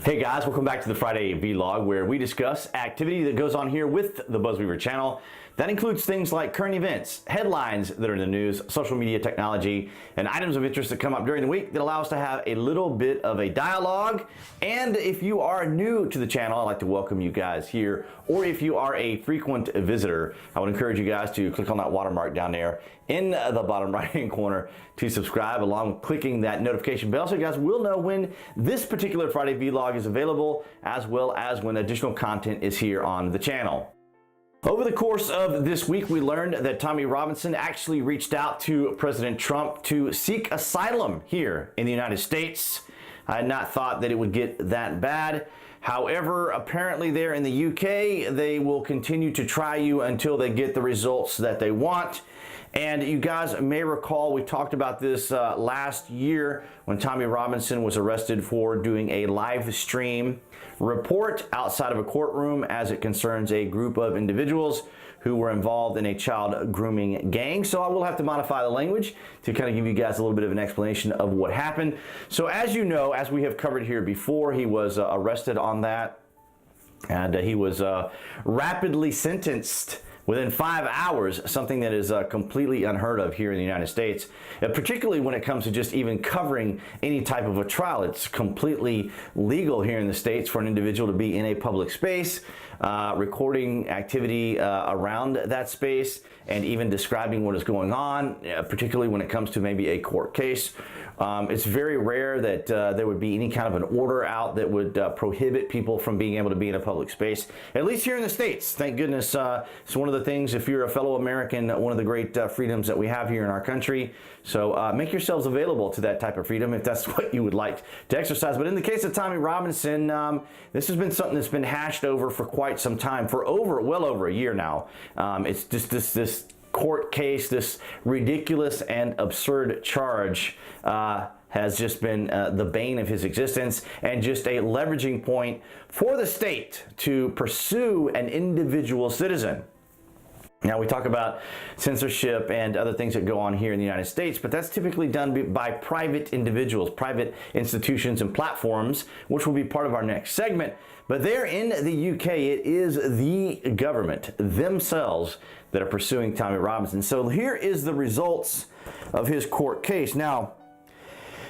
Hey guys, welcome back to the Friday vlog where we discuss activity that goes on here with the BuzWeaver channel. That includes things like current events, headlines that are in the news, social media technology, and items of interest that come up during the week that allow us to have a little bit of a dialogue. And if you are new to the channel, I'd like to welcome you guys here. Or if you are a frequent visitor, I would encourage you guys to click on that watermark down there in the bottom right-hand corner to subscribe, along with clicking that notification bell so you guys will know when this particular Friday vlog is available, as well as when additional content is here on the channel. Over the course of this week, we learned that Tommy Robinson actually reached out to President Trump to seek asylum here in the United States. I had not thought that it would get that bad. However, apparently there in the UK, they will continue to try you until they get the results that they want. And you guys may recall we talked about this last year when Tommy Robinson was arrested for doing a live stream report outside of a courtroom as it concerns a group of individuals who were involved in a child grooming gang. So I will have to modify the language to kind of give you guys a little bit of an explanation of what happened. So as you know, as we have covered here before, he was arrested on that, and he was rapidly sentenced within 5 hours, something that is completely unheard of here in the United States, particularly when it comes to just even covering any type of a trial. It's completely legal here in the States for an individual to be in a public space, recording activity around that space, and even describing what is going on, particularly when it comes to maybe a court case. It's very rare that there would be any kind of an order out that would prohibit people from being able to be in a public space, at least here in the States. Thank goodness. It's one of the things, if you're a fellow American, one of the great freedoms that we have here in our country. So make yourselves available to that type of freedom if that's what you would like to exercise. But in the case of Tommy Robinson, this has been something that's been hashed over for quite some time, for well over a year now. It's just this court case, this ridiculous and absurd charge has just been the bane of his existence, and just a leveraging point for the state to pursue an individual citizen. Now, we talk about censorship and other things that go on here in the United States, but that's typically done by private individuals, private institutions and platforms, which will be part of our next segment. But there in the UK, it is the government themselves that are pursuing Tommy Robinson. So here is the results of his court case. Now,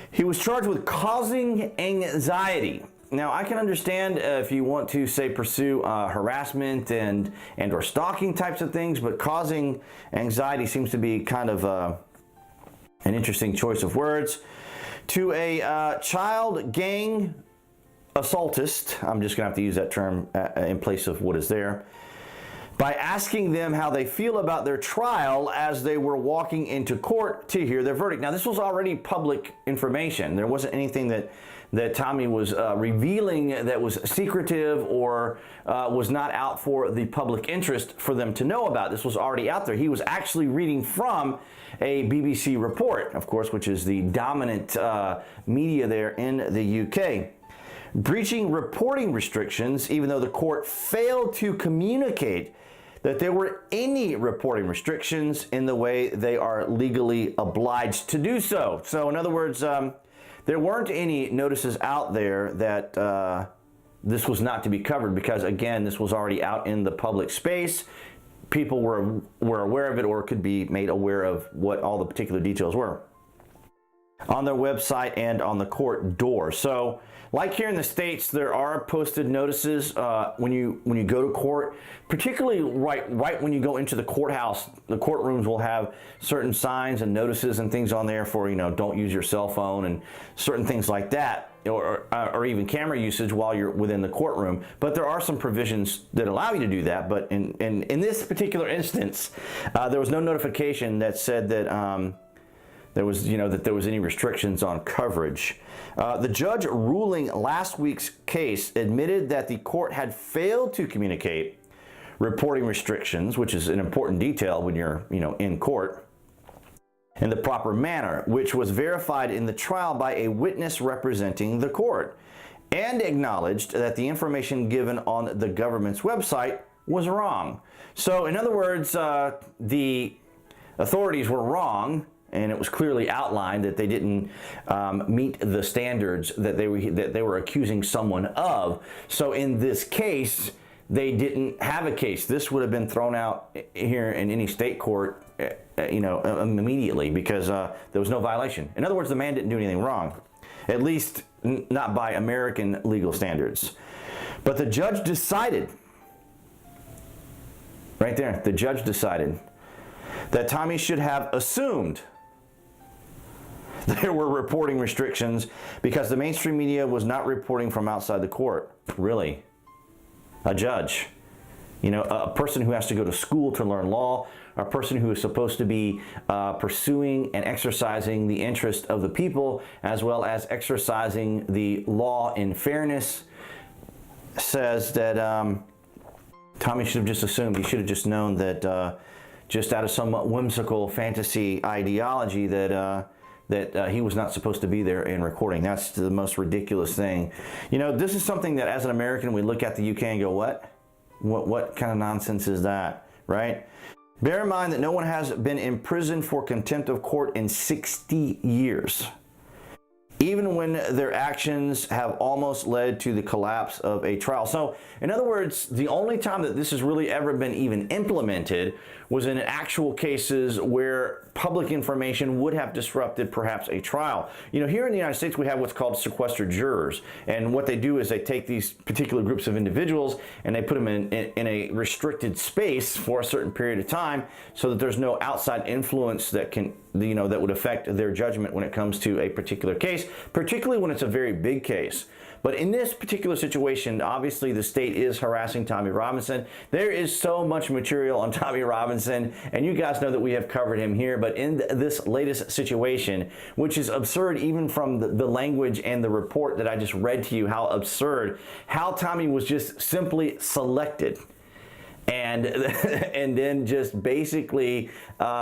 he was charged with causing anxiety. Now, I can understand if you want to, say, pursue harassment and or stalking types of things, but causing anxiety seems to be kind of an interesting choice of words. To a child gang assaultist, I'm just going to have to use that term in place of what is there, by asking them how they feel about their trial as they were walking into court to hear their verdict. Now, this was already public information. There wasn't anything that Tommy was revealing that was secretive or was not out for the public interest for them to know about. This was already out there. He was actually reading from a BBC report, of course, which is the dominant media there in the UK. Breaching reporting restrictions, even though the court failed to communicate that there were any reporting restrictions in the way they are legally obliged to do so. So in other words, there weren't any notices out there that this was not to be covered, because again, this was already out in the public space. People were aware of it, or could be made aware of what all the particular details were on their website and on the court door. So like here in the States, there are posted notices when you go to court, particularly right when you go into the courthouse. The courtrooms will have certain signs and notices and things on there for, don't use your cell phone and certain things like that, or even camera usage while you're within the courtroom. But there are some provisions that allow you to do that. But in this particular instance, there was no notification that said that there was any restrictions on coverage. The judge ruling last week's case admitted that the court had failed to communicate reporting restrictions, which is an important detail when you're, in court, in the proper manner, which was verified in the trial by a witness representing the court, and acknowledged that the information given on the government's website was wrong. So in other words, the authorities were wrong and it was clearly outlined that they didn't meet the standards that they were accusing someone of. So in this case, they didn't have a case. This would have been thrown out here in any state court, immediately, because there was no violation. In other words, the man didn't do anything wrong, at least not by American legal standards. But the judge decided, right there, the judge decided that Tommy should have assumed there were reporting restrictions because the mainstream media was not reporting from outside the court. Really? A judge? A person who has to go to school to learn law, a person who is supposed to be pursuing and exercising the interest of the people, as well as exercising the law in fairness, says that Tommy should have just assumed, he should have just known that just out of some whimsical fantasy ideology that he was not supposed to be there in recording. That's the most ridiculous thing. This is something that as an American we look at the UK and go, what kind of nonsense is that, right? Bear in mind that no one has been imprisoned for contempt of court in 60 years. Even when their actions have almost led to the collapse of a trial. So, in other words, the only time that this has really ever been even implemented was in actual cases where public information would have disrupted perhaps a trial. Here in the United States we have what's called sequestered jurors, and what they do is they take these particular groups of individuals and they put them in a restricted space for a certain period of time so that there's no outside influence that can that would affect their judgment when it comes to a particular case, particularly when it's a very big case. But in this particular situation, obviously the state is harassing Tommy Robinson. There is so much material on Tommy Robinson, and you guys know that we have covered him here, but in this latest situation, which is absurd even from the language and the report that I just read to you, how absurd, how Tommy was just simply selected and then just basically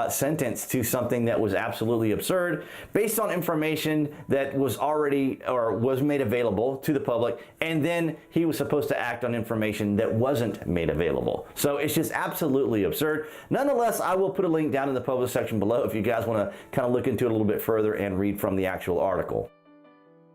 sentenced to something that was absolutely absurd based on information that was already or was made available to the public, and then he was supposed to act on information that wasn't made available. So it's just absolutely absurd. Nonetheless, I will put a link down in the public section below if you guys want to kind of look into it a little bit further and read from the actual article.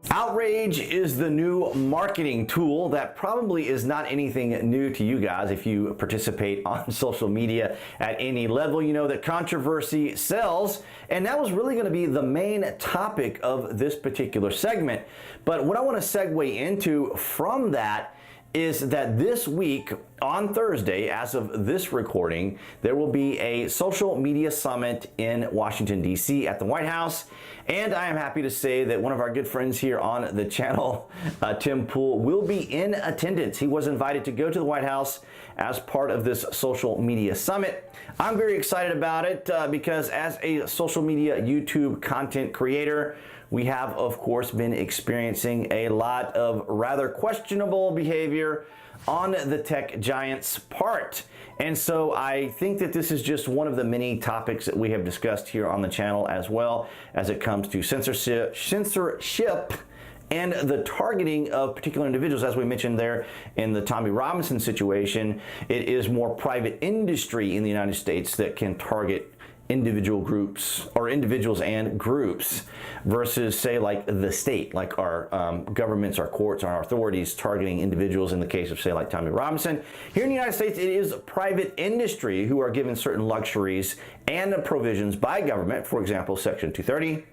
Outrage is the new marketing tool that probably is not anything new to you guys if you participate on social media at any level. You know that controversy sells, and that was really going to be the main topic of this particular segment. But what I want to segue into from that is that this week on Thursday, as of this recording, there will be a social media summit in Washington, D.C. at the White House. And I am happy to say that one of our good friends here on the channel, Tim Pool, will be in attendance. He was invited to go to the White House as part of this social media summit. I'm very excited about it because as a social media YouTube content creator, we have, of course, been experiencing a lot of rather questionable behavior on the tech giants' part. And so I think that this is just one of the many topics that we have discussed here on the channel, as well as it comes to censorship and the targeting of particular individuals. As we mentioned there in the Tommy Robinson situation, it is more private industry in the United States that can target individual groups or individuals and groups versus, say, like the state, like our governments, our courts, our authorities targeting individuals in the case of, say, like Tommy Robinson. Here in the United States, it is private industry who are given certain luxuries and provisions by government, for example, Section 230.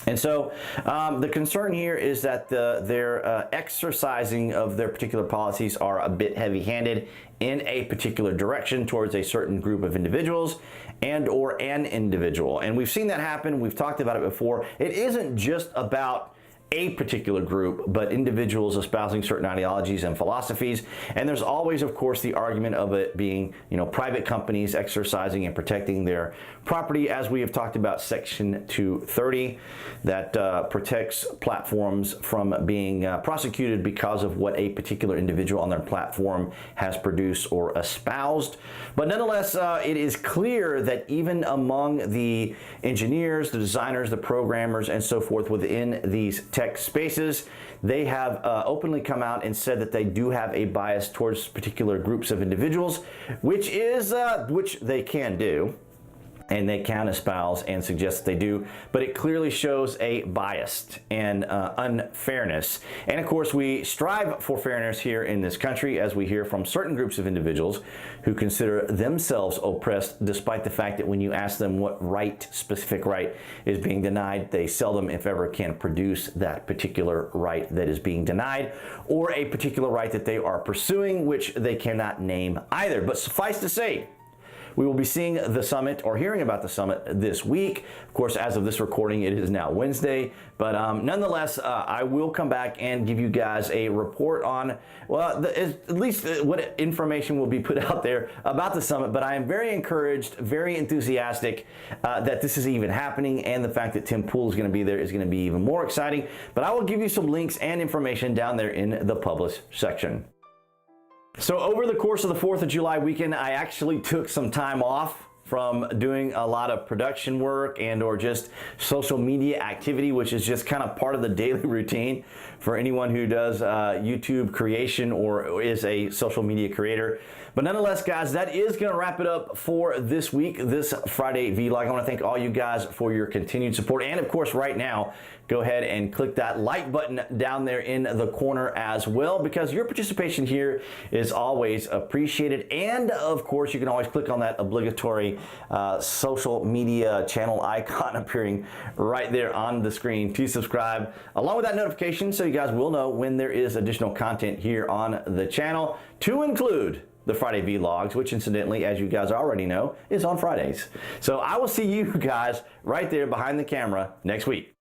And so the concern here is that their exercising of their particular policies are a bit heavy-handed in a particular direction towards a certain group of individuals and or an individual. And we've seen that happen. We've talked about it before. It isn't just about a particular group, but individuals espousing certain ideologies and philosophies. And there's always, of course, the argument of it being, private companies exercising and protecting their property, as we have talked about Section 230, that protects platforms from being prosecuted because of what a particular individual on their platform has produced or espoused. But nonetheless, it is clear that even among the engineers, the designers, the programmers, and so forth within these tech spaces, they have openly come out and said that they do have a bias towards particular groups of individuals, which they can do. and they can espouse and suggest that they do, but it clearly shows a bias and unfairness. And of course, we strive for fairness here in this country, as we hear from certain groups of individuals who consider themselves oppressed, despite the fact that when you ask them what specific right is being denied, they seldom, if ever, can produce that particular right that is being denied, or a particular right that they are pursuing, which they cannot name either. But suffice to say, we will be seeing the summit or hearing about the summit this week. Of course, as of this recording, it is now Wednesday. But nonetheless, I will come back and give you guys a report on, well, at least what information will be put out there about the summit. But I am very encouraged, very enthusiastic that this is even happening. And the fact that Tim Pool is going to be there is going to be even more exciting. But I will give you some links and information down there in the published section. So over the course of the 4th of July weekend, I actually took some time off from doing a lot of production work and or just social media activity, which is just kind of part of the daily routine for anyone who does YouTube creation or is a social media creator. But nonetheless, guys, that is going to wrap it up for this week, this Friday vlog. I want to thank all you guys for your continued support. And of course, right now, go ahead and click that like button down there in the corner as well, because your participation here is always appreciated. And of course, you can always click on that obligatory social media channel icon appearing right there on the screen to subscribe, along with that notification, so you guys will know when there is additional content here on the channel, to include the Friday vlogs, which incidentally, as you guys already know, is on Fridays. So I will see you guys right there behind the camera next week.